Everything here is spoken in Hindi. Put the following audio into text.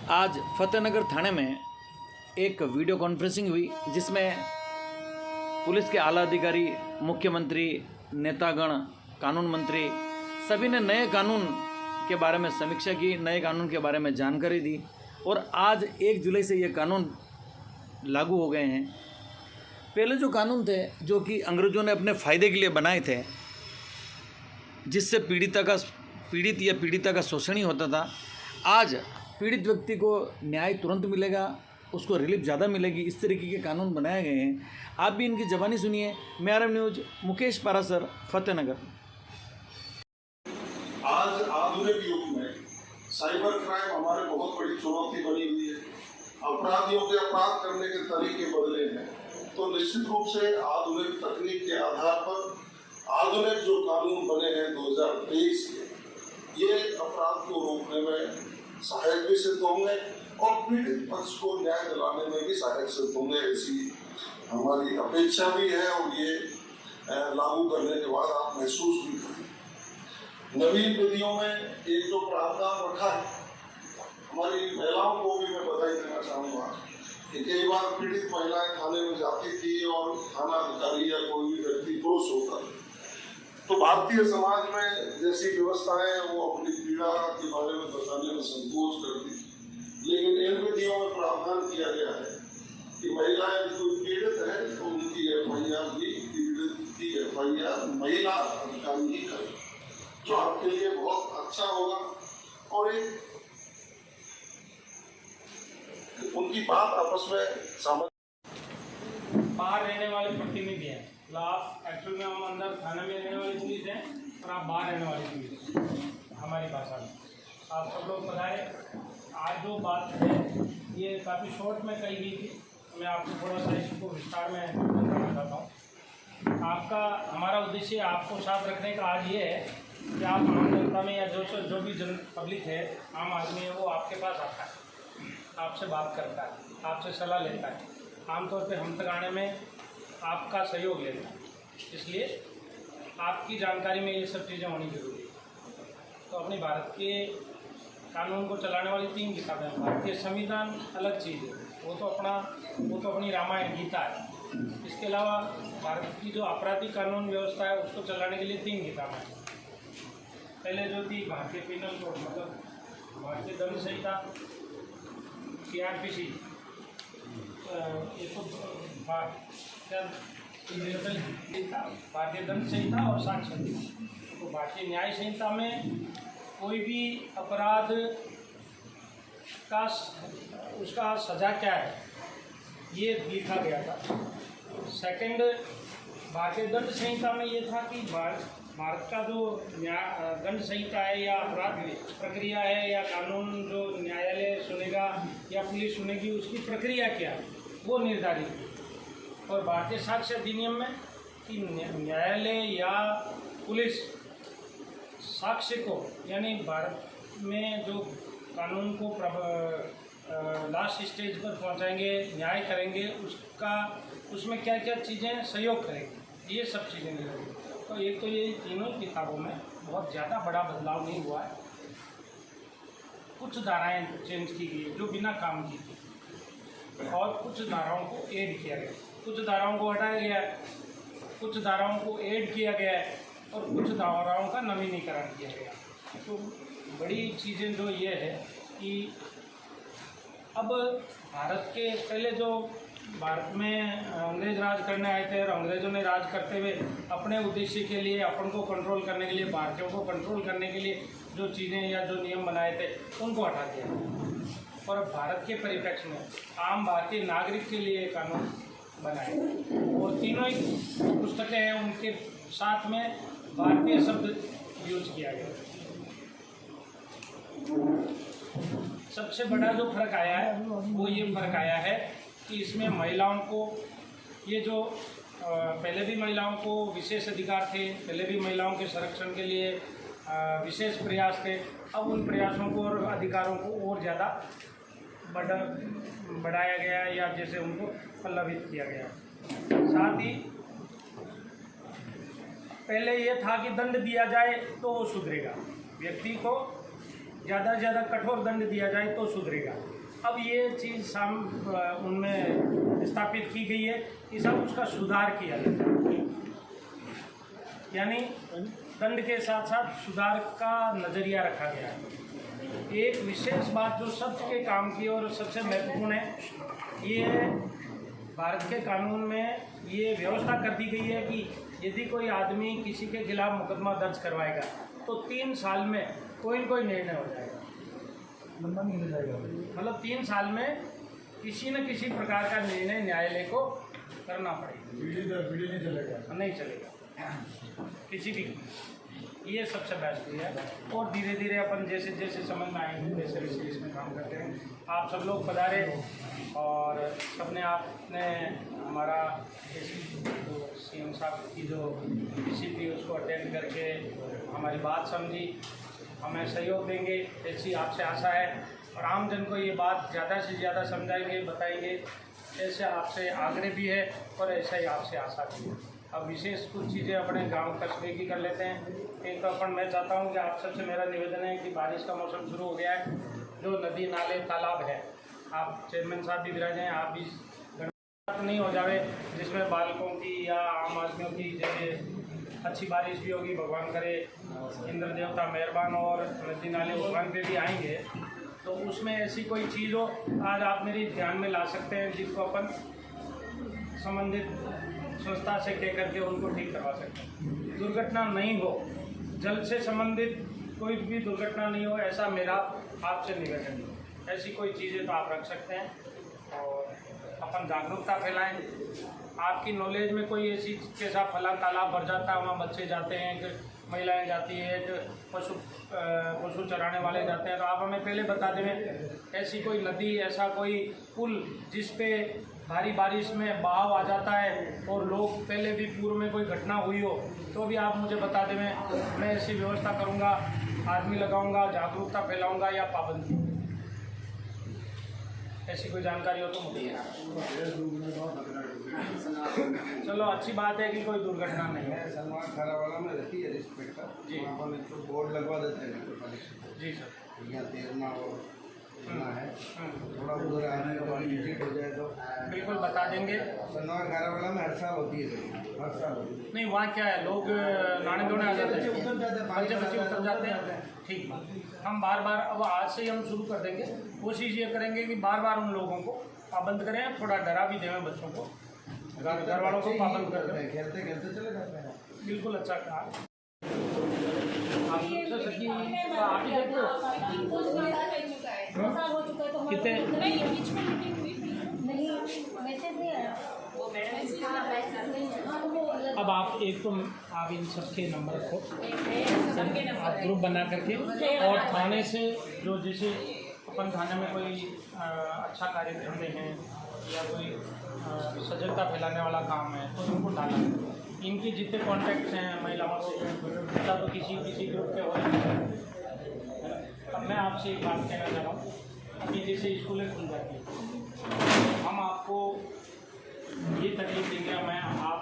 आज फतेहनगर थाने में एक वीडियो कॉन्फ्रेंसिंग हुई जिसमें पुलिस के आला अधिकारी, मुख्यमंत्री, नेतागण, कानून मंत्री सभी ने नए कानून के बारे में समीक्षा की, नए कानून के बारे में जानकारी दी और आज 1 जुलाई से ये कानून लागू हो गए हैं। पहले जो कानून थे जो कि अंग्रेज़ों ने अपने फ़ायदे के लिए बनाए थे, जिससे पीड़ित या पीड़िता का शोषण ही होता था, आज पीड़ित व्यक्ति को न्याय तुरंत मिलेगा, उसको रिलीफ ज़्यादा मिलेगी। इस तरीके के कानून बनाए गए हैं। आप भी इनकी ज़बानी सुनिए। मेरा न्यूज़, मुकेश पारासर, फतेहनगर। आज आधुनिक युग में साइबर क्राइम हमारे बहुत बड़ी चुनौती बनी हुई है। अपराधियों के अपराध करने के तरीके बदले हैं, तो निश्चित रूप से आधुनिक तकनीक के आधार पर आधुनिक जो कानून बने हैं 2023 के, ये अपराध को रोकने में सहायक भी सिद्ध होंगे और पीड़ित पक्ष को न्याय दिलाने में भी सहायक सिद्ध होंगे। ऐसी हमारी अपेक्षा भी है और ये लागू करने के बाद आप महसूस भी करें। नवीन विधियों में एक जो प्रावधान रखा है, हमारी महिलाओं को भी मैं बधाई देना चाहूँगा कि कई बार पीड़ित महिलाएं थाने में जाती थी और थाना अधिकारी या कोई भी व्यक्ति पुरुष होता, तो भारतीय समाज में जैसी व्यवस्थाएं वो अपनी पीड़ा के बारे में बताने में संकोच करती, लेकिन इन विधियों में प्रावधान किया गया है कि महिलाएं कोई पीड़ित है तो उनकी एफआईआर भी पीड़ित की एफआईआर महिला अधिकारी ही करे, जो आपके लिए बहुत अच्छा होगा और एक उनकी बात आपस में समझ। बाहर रहने वाले प्रतिनिधि हैं, मतलब आप एक्चुअल में हम अंदर थाने में रहने वाली पुलिस हैं और आप बाहर रहने वाली पुलिस हैं। हमारी भाषा में आप सब लोग बताएं। आज जो बात है ये काफ़ी शॉर्ट में कही गई थी, मैं आपको थोड़ा सा इसको विस्तार में बताना चाहता हूँ। हमारा उद्देश्य आपको साथ रखने का आज ये है कि आप आम जनता में या जो भी पब्लिक है, आम आदमी है, वो आपके पास आता है, आपसे बात करता है, आपसे सलाह लेता है, आमतौर पे हम तक आने में आपका सहयोग लेता है। इसलिए आपकी जानकारी में ये सब चीज़ें होनी जरूरी है। तो अपनी भारत के कानून को चलाने वाली 3 किताबें हैं। भारतीय संविधान अलग चीज़ है, वो तो अपनी रामायण गीता है। इसके अलावा भारत की जो आपराधिक कानून व्यवस्था है उसको चलाने के लिए 3 किताबें हैं। पहले जो थी भारतीय पिनल कोड, मतलब भारतीय दंड संहिता, CRPC, भारतीय दंड संहिता और साक्ष्य संहिता। तो भारतीय न्याय संहिता में कोई भी अपराध का उसका सजा क्या है ये लिखा गया था। सेकंड, भारतीय दंड संहिता में ये था कि भारत का जो दंड संहिता है या अपराध प्रक्रिया है या कानून जो न्यायालय सुनेगा या पुलिस सुनेगी उसकी प्रक्रिया क्या है वो निर्धारित है। और भारतीय साक्ष्य अधिनियम में कि न्यायालय या पुलिस साक्ष्य को, यानी भारत में जो कानून को लास्ट स्टेज पर पहुंचाएंगे, न्याय करेंगे, उसमें क्या क्या चीज़ें सहयोग करेंगी, ये सब चीज़ें निर्धारित। तो एक तो ये तीनों किताबों में बहुत ज़्यादा बड़ा बदलाव नहीं हुआ है। कुछ धाराएं चेंज की गई जो बिना काम की थी और कुछ धाराओं को ऐड किया गया, कुछ धाराओं को हटाया गया है, कुछ धाराओं को ऐड किया गया है और कुछ धाराओं का नवीनीकरण किया गया। तो बड़ी चीज़ें जो ये है कि अब भारत के पहले जो भारत में अंग्रेज राज करने आए थे और अंग्रेज़ों ने राज करते हुए अपने उद्देश्य के लिए, अपन को कंट्रोल करने के लिए, भारतीयों को कंट्रोल करने के लिए जो चीज़ें या जो नियम बनाए थे उनको हटा दिया और भारत के परिप्रेक्ष्य में आम भारतीय नागरिक के लिए कानून बनाए। और तीनों ही पुस्तकें हैं, उनके साथ में भारतीय शब्द यूज किया गया। सबसे बड़ा जो फर्क आया है वो ये फर्क आया है कि इसमें महिलाओं को, ये जो पहले भी महिलाओं को विशेष अधिकार थे, पहले भी महिलाओं के संरक्षण के लिए विशेष प्रयास थे, अब उन प्रयासों को और अधिकारों को और ज़्यादा बढ़ाया गया या जैसे उनको पल्लवित किया गया। साथ ही पहले ये था कि दंड दिया जाए तो वो सुधरेगा, व्यक्ति को ज़्यादा से ज़्यादा कठोर दंड दिया जाए तो सुधरेगा। अब ये चीज़ उनमें स्थापित की गई है कि सब उसका सुधार किया जाए, यानी दंड के साथ साथ सुधार का नज़रिया रखा गया है। एक विशेष बात जो सत्य के काम की और सबसे महत्वपूर्ण है, ये भारत के कानून में ये व्यवस्था कर दी गई है कि यदि कोई आदमी किसी के खिलाफ मुकदमा दर्ज करवाएगा तो 3 साल में कोई न कोई निर्णय हो जाएगा, मतलब 3 साल में किसी न किसी प्रकार का निर्णय न्यायालय को करना पड़ेगा, नहीं चलेगा किसी भी। ये सबसे बेस्ट है। और धीरे धीरे अपन जैसे जैसे समझ में आएंगे वैसे वैसे इसमें काम करते हैं। आप सब लोग पधारे और सबने आपने हमारा CM साहब की जो विजिट थी उसको अटेंड करके हमारी बात समझी, हमें सहयोग देंगे ऐसी आपसे आशा है। और आम जन को ये बात ज़्यादा से ज़्यादा समझाएंगे, बताएंगे, ऐसे आपसे आग्रह भी है और ऐसा ही आपसे आशा भी है। अब विशेष कुछ चीज़ें अपने गांव कस्बे की कर लेते हैं। एक तो अपन मैं चाहता हूं कि आप सबसे मेरा निवेदन है कि बारिश का मौसम शुरू हो गया है, जो नदी नाले तालाब है, आप चेयरमैन साहब भी विराज हैं, आप भी नहीं हो जावे जिसमें बालकों की या आम आदमियों की जैसे अच्छी बारिश भी होगी, भगवान करे इंद्र देवता मेहरबान और नदी नाले भगवान पे भी आएंगे, तो उसमें ऐसी कोई चीज़ हो आज आप मेरी ध्यान में ला सकते हैं जिसको अपन संबंधित संस्था से कह करके उनको ठीक करवा सकते हैं। दुर्घटना नहीं हो, जल से संबंधित कोई भी दुर्घटना नहीं हो, ऐसा मेरा आपसे निवेदन है। ऐसी कोई चीज़ें तो आप रख सकते हैं और अपन जागरूकता फैलाएं। आपकी नॉलेज में कोई ऐसी कैसा फला तालाब भर जाता है, वहाँ बच्चे जाते हैं, महिलाएं जाती है, पशु चराने वाले जाते हैं, तो आप हमें पहले बता दें। ऐसी कोई नदी, ऐसा कोई पुल जिस पे भारी बारिश में बहाव आ जाता है और लोग पहले भी पूर्व में कोई घटना हुई हो तो भी आप मुझे बता दें, मैं ऐसी व्यवस्था करूँगा, आदमी लगाऊंगा, जागरूकता फैलाऊंगा या पाबंदी, ऐसी कोई जानकारी हो तो मुझे। चलो अच्छी बात है कि कोई दुर्घटना नहीं है। सलमान खारावाला में रहती है रिस्पेक्टर जी, वहाँ पर तो बोर्ड लगवा देते हैं जी सर, यहाँ तैरना और है, थोड़ा उधर आने का विजिट हो जाए तो बिल्कुल बता देंगे। सलमान खारावाला में हर साल होती है, हर साल नहीं वहाँ क्या है, लोग नाने धोने आ जाते हैं, बच्चे उतर जाते हैं। ठीक, हम बार बार अब आज से ही हम शुरू कर देंगे, कोशिश ये करेंगे कि बार बार उन लोगों को पाबंद करें, थोड़ा डरा भी दें बच्चों को, घर वालों को पाबंद कर दें, खेलते खेलते चले जाते हैं। बिल्कुल अच्छा कहा आप सबसे सच्ची आप ही देखते हो कितने अब आप एक तो आप इन सबके नंबर रखो, आप ग्रुप बना करके, और थाने से जो जैसे अपन थाने में कोई अच्छा कार्य करते हैं या कोई सजगता फैलाने वाला काम है तो उनको डाला। इनके जितने कॉन्टैक्ट्स हैं महिलाओं से, मतलब तो किसी ग्रुप के हो रहे हैं। अब मैं आपसे एक बात कहना चाह रहा हूँ, अभी जैसे स्कूलें खुल जाती हैं, हम आपको ये तकलीफ देंगे, मैं आप